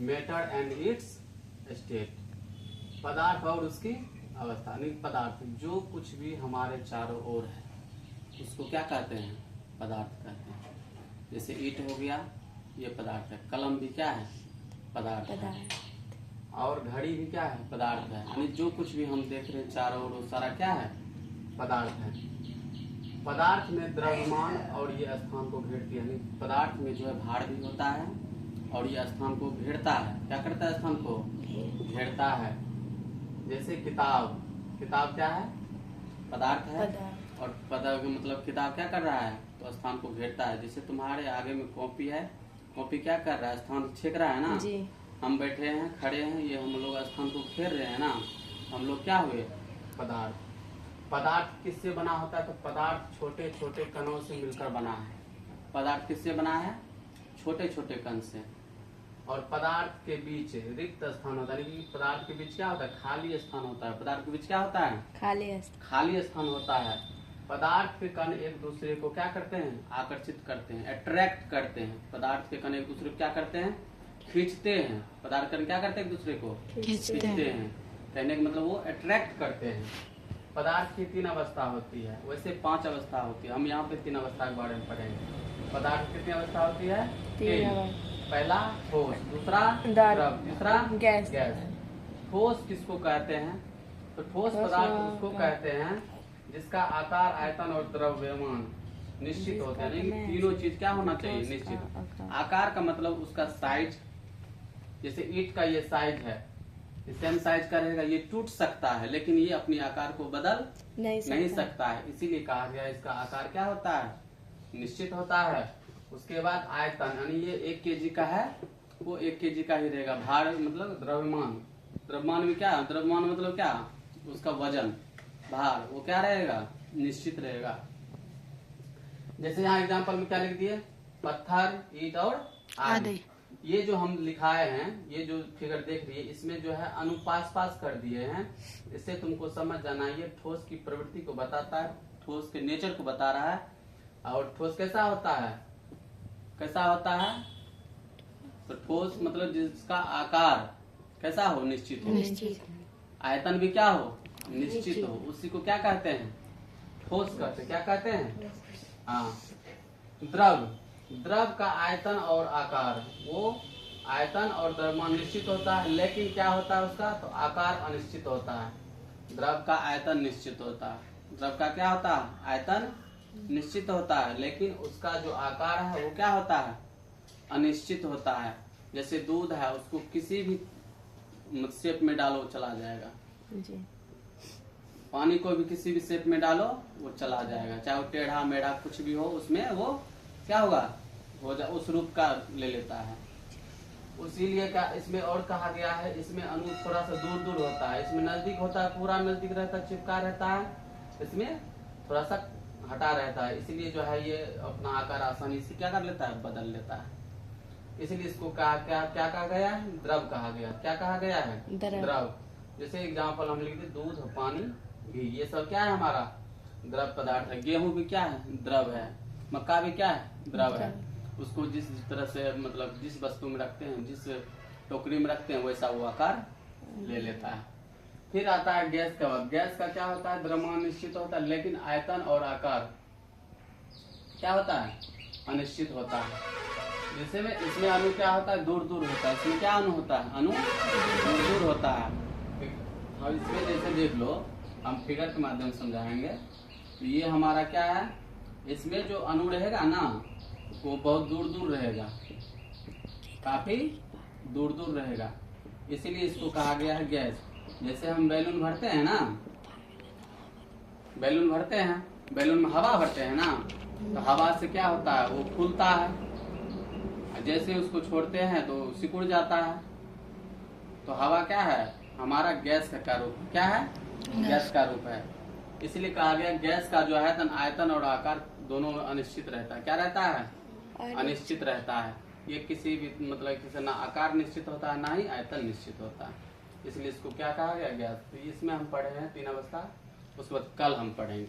Matter and it's state, पदार्थ और उसकी अवस्था। यानी पदार्थ जो कुछ भी हमारे चारों ओर है उसको क्या कहते हैं, पदार्थ कहते हैं। जैसे ईंट हो गया, ये पदार्थ है। कलम भी क्या है, पदार्थ है। और घड़ी भी क्या है, पदार्थ है। यानी जो कुछ भी हम देख रहे हैं चारों ओर, सारा क्या है, पदार्थ है। पदार्थ में द्रव्यमान और ये स्थान को घेरती है। पदार्थ में जो है भार भी होता है और ये स्थान को घेरता है। क्या करता है, स्थान को घेरता है। जैसे किताब, किताब क्या है, पदार्थ है। और पदार्थ मतलब किताब क्या कर रहा है, तो स्थान को घेरता है। जैसे तुम्हारे आगे में कॉपी है, कॉपी क्या कर रहा है, स्थान छेक रहा है ना जी। हम बैठे हैं, खड़े हैं, ये हम लोग स्थान को घेर रहे हैं ना, हम लोग क्या हुए, पदार्थ। पदार्थ किससे बना होता है, तो पदार्थ छोटे छोटे कणों से मिलकर बना है। पदार्थ किससे बना है, छोटे छोटे कण से। और पदार्थ के बीच रिक्त स्थान होता है। पदार्थ के बीच क्या होता है, खाली स्थान होता है। पदार्थ के बीच क्या होता है, खाली स्थान होता है। पदार्थ के कण एक दूसरे को क्या करते हैं, आकर्षित करते हैं, अट्रैक्ट करते हैं। पदार्थ के कण एक दूसरे को क्या करते हैं, खींचते हैं। पदार्थ कण क्या करते हैं, एक दूसरे को खींचते हैं। कहने का मतलब वो अट्रैक्ट करते हैं। पदार्थ की 3 अवस्था होती है, वैसे 5 अवस्था होती है। हम यहाँ पे 3 अवस्था के बारे में पढ़ेंगे। पदार्थ की कितनी अवस्था होती है, 3। पहला ठोस, दूसरा द्रव, तीसरा गैस। ठोस किसको कहते हैं, तो ठोस पदार्थ उसको कहते हैं जिसका आकार, आयतन और द्रव्यमान निश्चित होते हैं। यानी तीनों चीज क्या होना चाहिए, निश्चित। आकार का मतलब उसका साइज। जैसे ईंट का ये साइज है, सेम साइज का रहेगा, ये टूट सकता है लेकिन ये अपनी आकार को बदल नहीं सकता है। इसीलिए कहा गया इसका आकार क्या होता है, निश्चित होता है। उसके बाद आयतन, यानी ये 1 केजी का है, वो 1 केजी का ही रहेगा। भार मतलब द्रव्यमान, द्रव्यमान में क्या, द्रव्यमान मतलब क्या, उसका वजन, भार, वो क्या रहेगा, निश्चित रहेगा। जैसे यहाँ एग्जांपल में क्या लिख दिए, पत्थर, ईंट और आदि। ये जो हम लिखाए हैं, ये जो फिगर देख रही है, इसमें जो है अनुपास पास कर दिए हैं। इससे तुमको समझ जाना, ये ठोस की प्रवृत्ति को बताता है, ठोस के नेचर को बता रहा है। और ठोस कैसा होता है, कैसा होता है, तो ठोस मतलब जिसका आकार कैसा हो, निश्चित हो। आयतन भी क्या हो, निश्चित हो। उसी को क्या कहते हैं, ठोस कहते हैं। क्या कहते हैं, हाँ। द्रव, द्रव का आयतन और आकार, वो आयतन और द्रव्यमान निश्चित होता है, लेकिन क्या होता है उसका, तो आकार अनिश्चित होता है। द्रव का आयतन निश्चित होता है, द्रव का क्या होता है, आयतन निश्चित होता है, लेकिन उसका जो आकार है वो क्या होता है, अनिश्चित होता है। जैसे दूध है, उसको किसी भी शेप में डालो चला जाएगा जी। पानी को भी किसी भी शेप में डालो वो चला जाएगा, चाहे वो टेढ़ा मेढ़ा कुछ भी हो, उसमें वो क्या होगा, उस रूप का ले लेता है। इसीलिए क्या इसमें और कहा गया है, इसमें अणु थोड़ा सा दूर दूर होता है, इसमें नजदीक होता है, पूरा नजदीक रहता है, चिपका रहता है, इसमें थोड़ा सा हटा रहता है। इसीलिए जो है ये अपना आकार आसानी से क्या कर लेता है, बदल लेता है। इसीलिए इसको क्या कहा गया है, द्रव कहा गया। क्या कहा गया है, द्रव। जैसे एग्जाम्पल हम लिखते, दूध, पानी, घी, ये सब क्या है, हमारा द्रव पदार्थ है। गेहूं भी क्या है, द्रव है। मक्का भी क्या है, द्रव है। उसको जिस तरह से मतलब जिस वस्तु में रखते हैं, जिस टोकरी में रखते हैं, वैसा वो आकार ले लेता है। फिर आता है गैस का वक्त। गैस का क्या होता है, द्रव्यमान निश्चित होता है, लेकिन आयतन और आकार क्या होता है, अनिश्चित होता है। जैसे में इसमें अणु क्या होता है, दूर दूर होता है। इसमें क्या अणु होता है, अणु दूर दूर होता है। और इसमें जैसे देख लो, हम फिगर के माध्यम से समझाएंगे। तो ये हमारा क्या है, इसमें जो अणु रहेगा ना, वो बहुत दूर दूर रहेगा, काफी दूर दूर रहेगा। इसीलिए इसको कहा गया है गैस। जैसे हम बैलून भरते हैं ना, बैलून भरते हैं, बैलून में हवा भरते हैं ना, तो हवा से क्या होता है, वो फूलता है। जैसे उसको छोड़ते हैं तो सिकुड़ जाता है। तो हवा क्या है, हमारा गैस का रूप क्या है, गैस का रूप है। इसलिए कहा गया गैस का जो है आयतन और आकार दोनों अनिश्चित रहता है। क्या रहता है, अनिश्चित रहता है। ये किसी भी मतलब किसी ना आकार निश्चित होता है, ना ही आयतन निश्चित होता है। इसलिए इसको क्या कहा गया, गैस। तो इसमें हम पढ़े हैं 3 अवस्था, उसके बाद कल हम पढ़ेंगे।